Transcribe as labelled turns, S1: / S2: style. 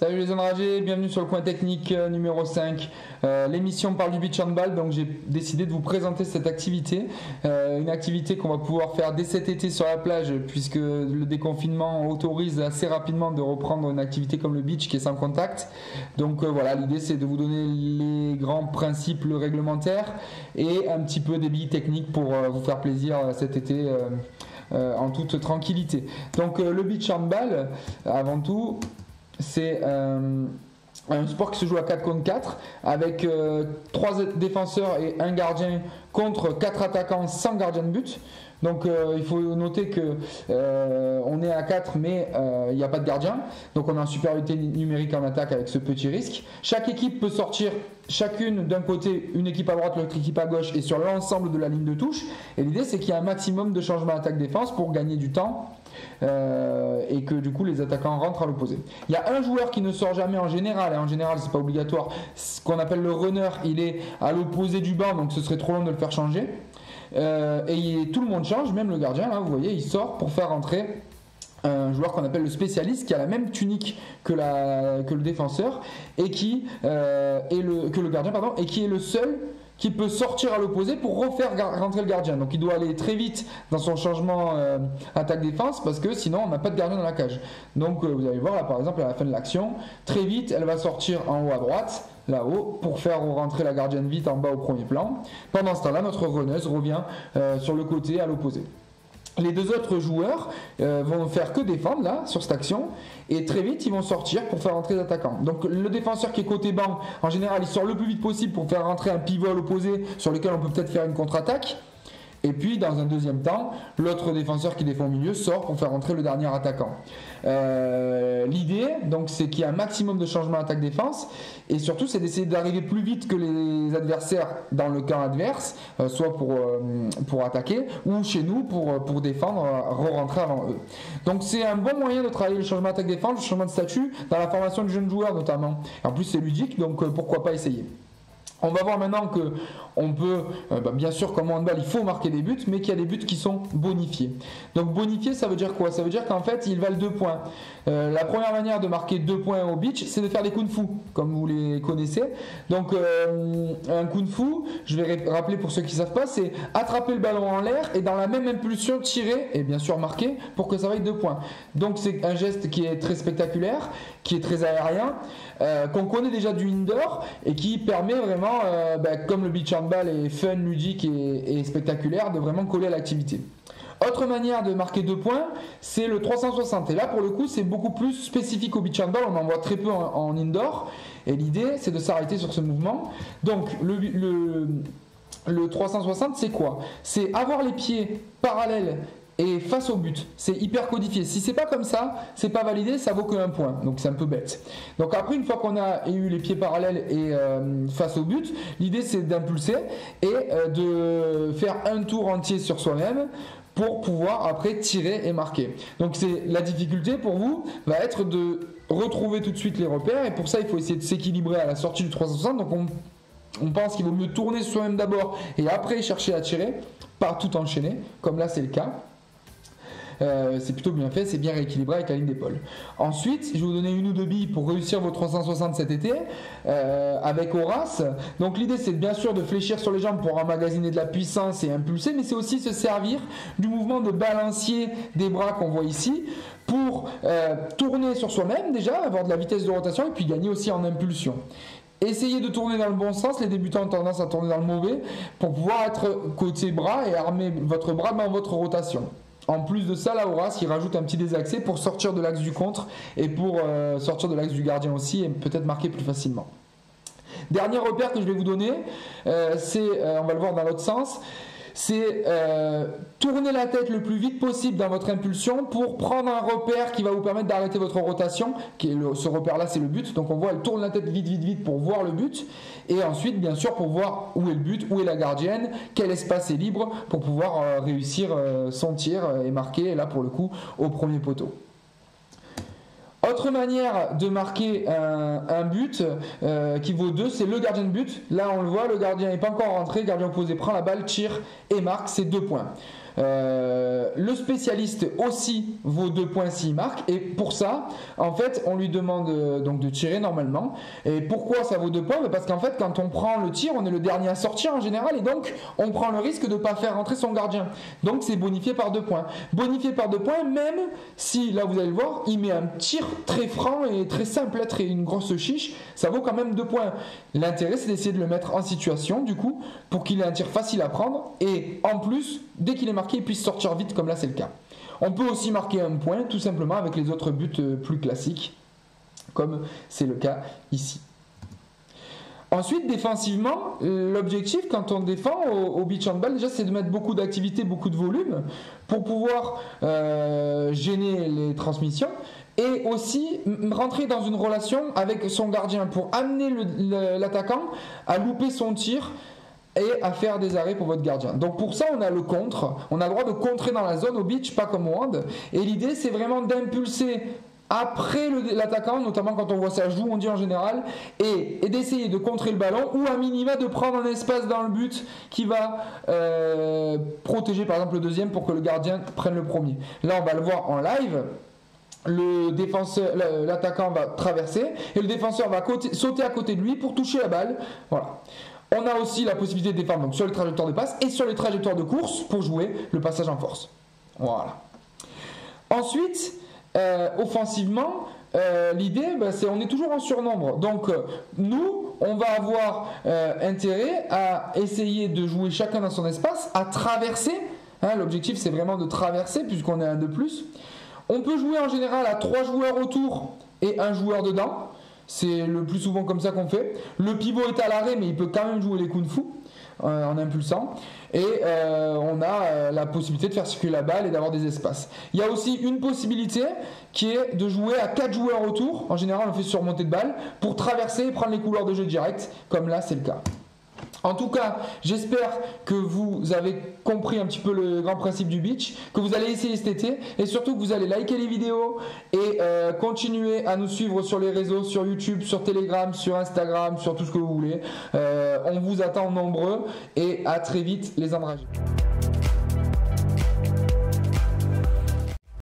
S1: Salut les enragés, bienvenue sur le coin technique numéro 5. L'émission parle du beach handball, donc j'ai décidé de vous présenter cette activité. Une activité qu'on va pouvoir faire dès cet été sur la plage, puisque le déconfinement autorise assez rapidement de reprendre une activité comme le beach qui est sans contact. Donc voilà, l'idée c'est de vous donner les grands principes réglementaires et un petit peu des billes techniques pour vous faire plaisir cet été en toute tranquillité. Donc le beach handball, avant tout, c'est un sport qui se joue à 4 contre 4 avec 3 défenseurs et un gardien contre 4 attaquants sans gardien de but. Donc il faut noter que on est à 4 mais il n'y a pas de gardien. Donc on a une supériorité numérique en attaque avec ce petit risque. Chaque équipe peut sortir chacune d'un côté, une équipe à droite, l'autre équipe à gauche et sur l'ensemble de la ligne de touche. Et l'idée c'est qu'il y a un maximum de changements attaque-défense pour gagner du temps. Et que du coup les attaquants rentrent à l'opposé. Il y a un joueur qui ne sort jamais en général, et en général c'est pas obligatoire, ce qu'on appelle le runner, il est à l'opposé du banc, donc ce serait trop long de le faire changer. Et tout le monde change, même le gardien, là vous voyez, il sort pour faire rentrer un joueur qu'on appelle le spécialiste qui a la même tunique que le défenseur et qui que le gardien pardon, et qui est le seul qui peut sortir à l'opposé pour refaire rentrer le gardien. Donc il doit aller très vite dans son changement attaque-défense parce que sinon on n'a pas de gardien dans la cage. Donc vous allez voir là par exemple à la fin de l'action, très vite elle va sortir en haut à droite, là-haut, pour faire rentrer la gardienne vite en bas au premier plan. Pendant ce temps-là, notre runneuse revient sur le côté à l'opposé. Les deux autres joueurs vont faire que défendre là sur cette action et très vite ils vont sortir pour faire rentrer les attaquants. Donc le défenseur qui est côté banc, en général il sort le plus vite possible pour faire rentrer un pivot à l'opposé sur lequel on peut peut-être faire une contre-attaque. Et puis dans un deuxième temps, l'autre défenseur qui défend au milieu sort pour faire rentrer le dernier attaquant. L'idée donc c'est qu'il y a un maximum de changements attaque-défense et surtout c'est d'essayer d'arriver plus vite que les adversaires dans le camp adverse, soit pour attaquer ou chez nous pour défendre, re-rentrer avant eux. Donc c'est un bon moyen de travailler le changement attaque-défense, le changement de statut dans la formation du jeune joueur notamment. Et en plus c'est ludique donc pourquoi pas essayer. On va voir maintenant que on peut, bien sûr comme en handball il faut marquer des buts, mais qu'il y a des buts qui sont bonifiés. Donc bonifié ça veut dire quoi? Ça veut dire qu'en fait ils valent 2 points. La première manière de marquer 2 points au beach c'est de faire des kung-fu, comme vous les connaissez. Donc un kung-fu, je vais rappeler pour ceux qui ne savent pas, c'est attraper le ballon en l'air et dans la même impulsion tirer et bien sûr marquer pour que ça vaille 2 points. Donc c'est un geste qui est très spectaculaire, qui est très aérien, qu'on connaît déjà du indoor et qui permet vraiment comme le beach handball est fun, ludique et spectaculaire, de vraiment coller à l'activité. Autre manière de marquer 2 points, c'est le 360. Et là, pour le coup, c'est beaucoup plus spécifique au beach handball. On en voit très peu en indoor. Et l'idée, c'est de s'arrêter sur ce mouvement. Donc, le 360, c'est quoi? C'est avoir les pieds parallèles et face au but, c'est hyper codifié. Si c'est pas comme ça, c'est pas validé, ça vaut que 1 point. Donc c'est un peu bête. Donc après, une fois qu'on a eu les pieds parallèles et face au but, l'idée c'est d'impulser et de faire un tour entier sur soi-même pour pouvoir après tirer et marquer. Donc c'est la difficulté pour vous va être de retrouver tout de suite les repères et pour ça il faut essayer de s'équilibrer à la sortie du 360. Donc on pense qu'il vaut mieux tourner sur soi-même d'abord et après chercher à tirer, pas tout enchaîner, comme là c'est le cas. C'est plutôt bien fait, c'est bien rééquilibré avec la ligne d'épaule. Ensuite, je vais vous donner 1 ou 2 billes pour réussir vos 360 cet été avec Horace. Donc l'idée c'est bien sûr de fléchir sur les jambes pour emmagasiner de la puissance et impulser, mais c'est aussi se servir du mouvement de balancier des bras qu'on voit ici pour tourner sur soi-même déjà, avoir de la vitesse de rotation et puis gagner aussi en impulsion. Essayez de tourner dans le bon sens, les débutants ont tendance à tourner dans le mauvais pour pouvoir être côté bras et armer votre bras dans votre rotation. En plus de ça, là, Horace, il rajoute un petit désaxé pour sortir de l'axe du contre et pour sortir de l'axe du gardien aussi et peut-être marquer plus facilement. Dernier repère que je vais vous donner, on va le voir dans l'autre sens, c'est tourner la tête le plus vite possible dans votre impulsion pour prendre un repère qui va vous permettre d'arrêter votre rotation. Ce repère-là, c'est le but. Donc on voit, elle tourne la tête vite, vite, vite pour voir le but. Et ensuite, bien sûr, pour voir où est le but, où est la gardienne, quel espace est libre pour pouvoir réussir son tir et marquer, là pour le coup, au premier poteau. Autre manière de marquer un but qui vaut 2, c'est le gardien de but. Là, on le voit, le gardien n'est pas encore rentré. Le gardien opposé prend la balle, tire et marque, c'est 2 points. Le spécialiste aussi vaut 2 points s'il marque. Et pour ça, en fait, on lui demande donc de tirer normalement. Et pourquoi ça vaut 2 points? Parce qu'en fait, quand on prend le tir, on est le dernier à sortir en général. Et donc, on prend le risque de ne pas faire rentrer son gardien. Donc, c'est bonifié par 2 points. Bonifié par 2 points, même si, là, vous allez le voir, il met un tir très franc et très simple, une grosse chiche. Ça vaut quand même 2 points. L'intérêt, c'est d'essayer de le mettre en situation, du coup, pour qu'il ait un tir facile à prendre. Et en plus, dès qu'il est marqué, il puisse sortir vite, comme là, c'est le cas. On peut aussi marquer un point, tout simplement, avec les autres buts plus classiques, comme c'est le cas ici. Ensuite, défensivement, l'objectif quand on défend au beach handball, déjà, c'est de mettre beaucoup d'activité, beaucoup de volume pour pouvoir gêner les transmissions et aussi rentrer dans une relation avec son gardien pour amener l'attaquant à louper son tir et à faire des arrêts pour votre gardien. Donc pour ça, on a le contre. On a le droit de contrer dans la zone au beach, pas comme au hand. Et l'idée, c'est vraiment d'impulser après l'attaquant, notamment quand on voit ça joue, on dit en général, et d'essayer de contrer le ballon ou à minima de prendre un espace dans le but qui va protéger par exemple le deuxième pour que le gardien prenne le premier. Là, on va le voir en live. L'attaquant va traverser et le défenseur va sauter à côté de lui pour toucher la balle. Voilà. On a aussi la possibilité de défendre donc, sur les trajectoires de passe et sur les trajectoires de course pour jouer le passage en force. Voilà. Ensuite, offensivement, l'idée, c'est on est toujours en surnombre. Donc, nous, on va avoir intérêt à essayer de jouer chacun dans son espace, à traverser. L'objectif, c'est vraiment de traverser puisqu'on est un de plus. On peut jouer en général à 3 joueurs autour et 1 joueur dedans. C'est le plus souvent comme ça qu'on fait. Le pivot est à l'arrêt, mais il peut quand même jouer les kung-fu en impulsant. Et on a la possibilité de faire circuler la balle et d'avoir des espaces. Il y a aussi une possibilité qui est de jouer à 4 joueurs autour. En général, on fait sur montée de balle pour traverser et prendre les couloirs de jeu direct, comme là, c'est le cas. En tout cas, j'espère que vous avez compris un petit peu le grand principe du beach, que vous allez essayer cet été et surtout que vous allez liker les vidéos et continuer à nous suivre sur les réseaux, sur YouTube, sur Telegram, sur Instagram, sur tout ce que vous voulez. On vous attend nombreux et à très vite les enragés.